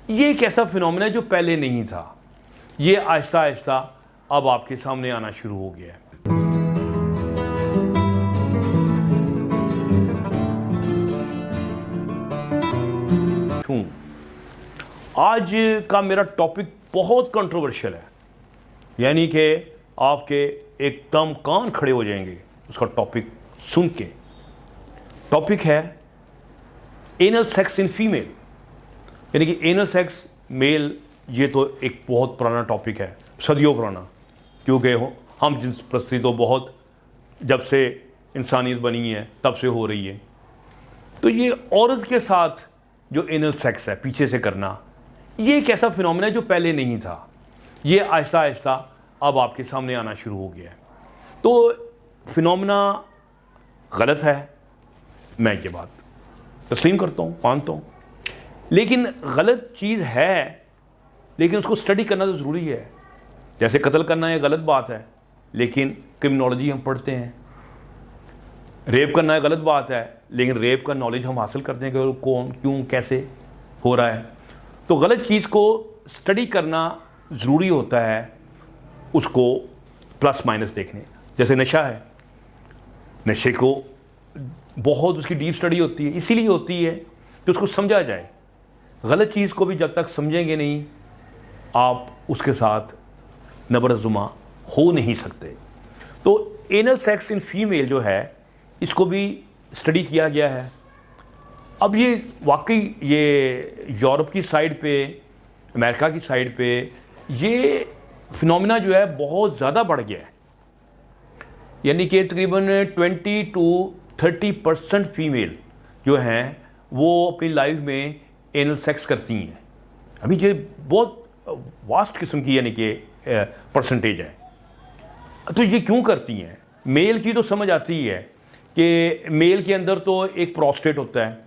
ये एक ऐसा फिनोमेना है जो पहले नहीं था, ये आहिस्ता आहिस्ता अब आपके सामने आना शुरू हो गया है। आज का मेरा टॉपिक बहुत कंट्रोवर्शियल है, यानी कि आपके एकदम कान खड़े हो जाएंगे उसका टॉपिक सुन के। टॉपिक है एनल सेक्स इन फीमेल, यानी कि एनल सेक्स मेल। ये तो एक बहुत पुराना टॉपिक है, सदियों पुराना, क्योंकि हम जिन्स प्रस्ती तो बहुत जब से इंसानियत बनी है तब से हो रही है। तो ये औरत के साथ जो एनल सेक्स है पीछे से करना, ये एक ऐसा फिनोमेना है जो पहले नहीं था, ये आहिस्ता आहिस्ता अब आपके सामने आना शुरू हो गया है। तो फिनोमेना गलत है, मैं ये बात तस्लीम करता हूँ, मानता हूँ, लेकिन गलत चीज़ है, लेकिन उसको स्टडी करना तो ज़रूरी है। जैसे कत्ल करना ये गलत बात है, लेकिन क्रिमिनोलॉजी हम पढ़ते हैं। रेप करना है गलत बात है, लेकिन रेप का नॉलेज हम हासिल करते हैं कि कौन क्यों कैसे हो रहा है। तो गलत चीज़ को स्टडी करना ज़रूरी होता है, उसको प्लस माइनस देखने। जैसे नशा है, नशे को बहुत उसकी डीप स्टडी होती है, इसीलिए होती है कि उसको समझा जाए। गलत चीज़ को भी जब तक समझेंगे नहीं, आप उसके साथ नबरजुमा हो नहीं सकते। तो एनल सेक्स इन फीमेल जो है, इसको भी स्टडी किया गया है। अब ये वाकई ये यूरोप की साइड पे, अमेरिका की साइड पे ये फिनोमेना जो है बहुत ज़्यादा बढ़ गया है, यानी कि तकरीबन 20 to 30% फीमेल जो हैं वो अपनी लाइफ में एनल सेक्स करती हैं। अभी ये बहुत वास्ट किस्म की यानी कि परसेंटेज है। तो ये क्यों करती हैं? मेल की तो समझ आती है कि मेल के अंदर तो एक प्रोस्टेट होता है,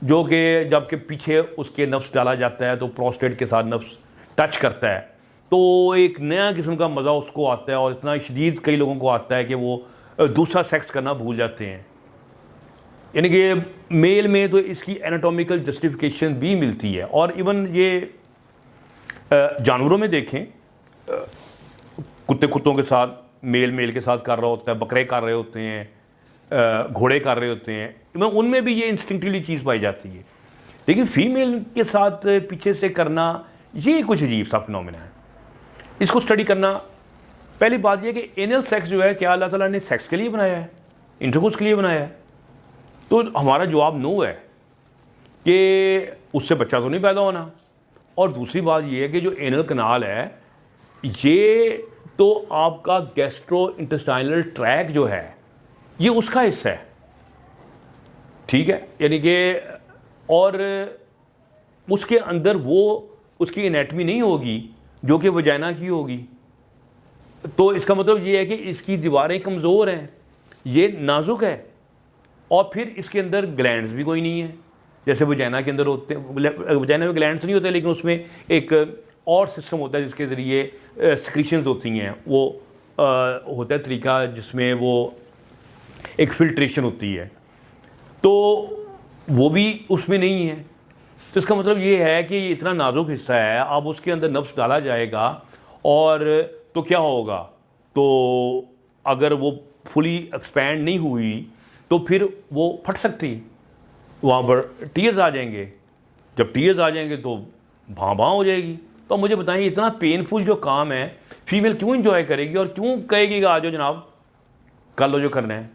जो कि जबकि पीछे उसके नफ्स डाला जाता है तो प्रोस्टेट के साथ नफ्स टच करता है, तो एक नया किस्म का मज़ा उसको आता है, और इतना शदीद कई लोगों को आता है कि वो दूसरा सेक्स करना भूल जाते हैं। यानी कि मेल में तो इसकी एनाटॉमिकल जस्टिफिकेशन भी मिलती है। और इवन ये जानवरों में देखें, कुत्तों के साथ मेल के साथ कर रहा होता है, बकरे कर रहे होते हैं, घोड़े कर रहे होते हैं, इवन उनमें भी ये इंस्टिंक्टिवली चीज़ पाई जाती है। लेकिन फीमेल के साथ पीछे से करना, ये कुछ अजीब सा फिनोमेना है। इसको स्टडी करना, पहली बात यह कि एनल सेक्स जो है क्या अल्लाह ताला ने सेक्स के लिए बनाया है, इंटरकोर्स के लिए बनाया है? तो हमारा जवाब नो है कि उससे बच्चा तो नहीं पैदा होना। और दूसरी बात यह है कि जो एनल कनाल है, ये तो आपका गैस्ट्रो इंटेस्टाइनल ट्रैक जो है, ये उसका हिस्सा है, ठीक है, यानी कि और उसके अंदर वो उसकी एनाटमी नहीं होगी जो कि वजाइना की होगी। तो इसका मतलब ये है कि इसकी दीवारें कमज़ोर हैं, ये नाजुक है, और फिर इसके अंदर ग्लैंड्स भी कोई नहीं है जैसे वजाइना के अंदर होते हैं। वजाइना में ग्लैंड्स नहीं होते, लेकिन उसमें एक और सिस्टम होता है जिसके ज़रिए सिक्रीशंस होती हैं। वो होता है तरीका जिसमें वो एक फिल्ट्रेशन होती है, तो वो भी उसमें नहीं है। तो इसका मतलब ये है कि ये इतना नाजुक हिस्सा है, अब उसके अंदर नफ्स डाला जाएगा और तो क्या होगा? तो अगर वो फुली एक्सपैंड नहीं हुई तो फिर वो फट सकती, वहाँ पर टीयर्स आ जाएंगे। जब टीयर्स आ जाएंगे तो भाँ भाँ हो जाएगी। तो मुझे बताइए, इतना पेनफुल जो काम है फीमेल क्यों इंजॉय करेगी और क्यों कहेगी आ जाओ जनाब कर लो जो करना है?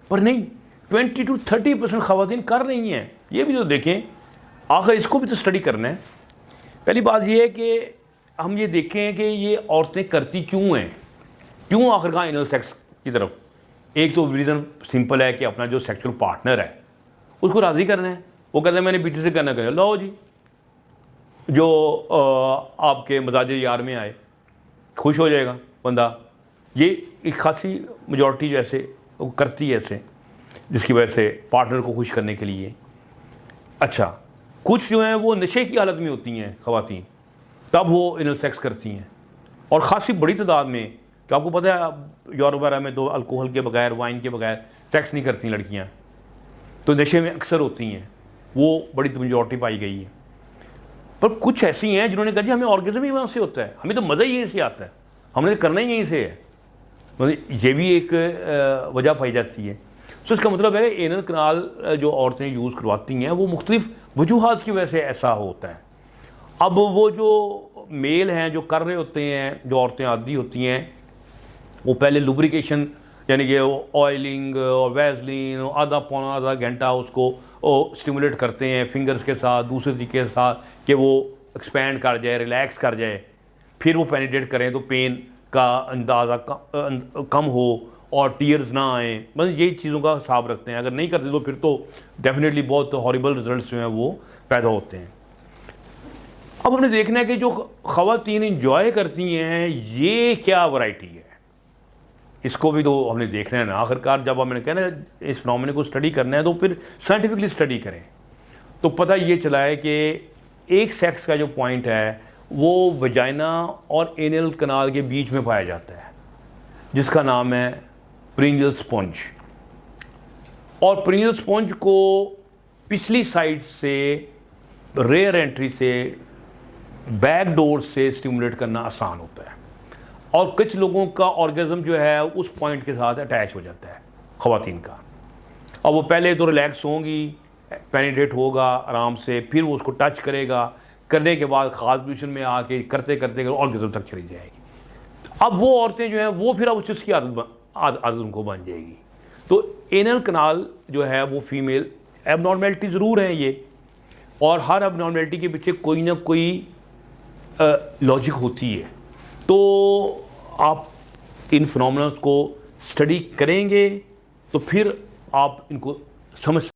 पर नहीं, 20 to 30% ख़वातीन कर रही हैं। ये भी तो देखें, आखिर इसको भी तो स्टडी करना है। पहली बात ये है कि हम ये देखें कि ये औरतें करती क्यों हैं, क्यों आखिरकार एनल सेक्स की तरफ। एक तो रीज़न सिंपल है कि अपना जो सेक्सुअल पार्टनर है उसको राज़ी करना है। वो कहते हैं मैंने पीछे से करना, करें लो जी, जो आपके मजाज यार में आए खुश हो जाएगा बंदा। ये एक खासी मेजॉरिटी जो ऐसे वो करती है ऐसे, जिसकी वजह से पार्टनर को खुश करने के लिए। अच्छा, कुछ जो हैं वो नशे की हालत में होती हैं ख़वातीन, तब वो एनल सेक्स करती हैं, और ख़ासी बड़ी तादाद में। कि आपको पता है यूरोप वगैरह में तो अल्कोहल के बगैर, वाइन के बगैर सेक्स नहीं करती लड़कियां, तो नशे में अक्सर होती हैं, वो बड़ी मेजॉरिटी पाई गई है। पर कुछ ऐसी हैं जिन्होंने कहा जी हमें ऑर्गेज़म ही वहाँ से होता है, हमें तो मज़ा ही यहीं से आता है, हमने तो करना ही यहीं से है। मतलब ये भी एक वजह पाई जाती है। सो इसका मतलब है एनल कनाल जो औरतें यूज़ करवाती हैं वो मुख्तलिफ वजूहात की वजह से ऐसा होता है। अब वो जो मेल हैं जो कर रहे होते हैं, जो औरतें आदी होती हैं, वो पहले लुब्रिकेशन यानी कि ऑयलिंग और वैसलिन आधा पौना आधा घंटा उसको स्टिमुलेट करते हैं फिंगर्स के साथ, दूसरे तरीके के साथ कि वो एक्सपैंड कर जाए, रिलैक्स कर जाए, फिर वो पेनिट्रेट करें तो पेन का अंदाज़ा कम हो और टीयर्स ना आए। मतलब ये चीज़ों का हिसाब रखते हैं। अगर नहीं करते तो फिर तो डेफिनेटली बहुत हॉरिबल रिजल्ट्स जो हैं वो पैदा होते हैं। अब हमने देखना है कि जो ख़वातीन इंजॉय करती हैं ये क्या वैरायटी है, इसको भी तो हमने देखना है ना। आखिरकार जब हमने कहना है इस फिनोमेना को स्टडी करना है तो फिर साइंटिफिकली स्टडी करें। तो पता ये चला है कि एक सेक्स का जो पॉइंट है वो वजाइना और एनल कनाल के बीच में पाया जाता है, जिसका नाम है प्रिंजियल स्पंज। और प्रिंजियल स्पंज को पिछली साइड से रेयर एंट्री से बैक डोर से स्टिमुलेट करना आसान होता है, और कुछ लोगों का ऑर्गेज़म जो है उस पॉइंट के साथ अटैच हो जाता है ख़वातीन का। और वो पहले तो रिलैक्स होंगी, पेनिट्रेट होगा आराम से, फिर वो उसको टच करेगा, करने के बाद ख़ास पोजीशन में आके करते करते ऑर्गेज़म तक चली जाएगी। अब वो औरतें जो हैं वो फिर अब उसकी आदत उनको बन जाएगी। तो एनल कनाल जो है वो फीमेल एबनॉर्मेलिटी ज़रूर है ये, और हर एबनॉर्मेलिटी के पीछे कोई ना कोई लॉजिक होती है। तो आप इन फिनोमेना को स्टडी करेंगे तो फिर आप इनको समझ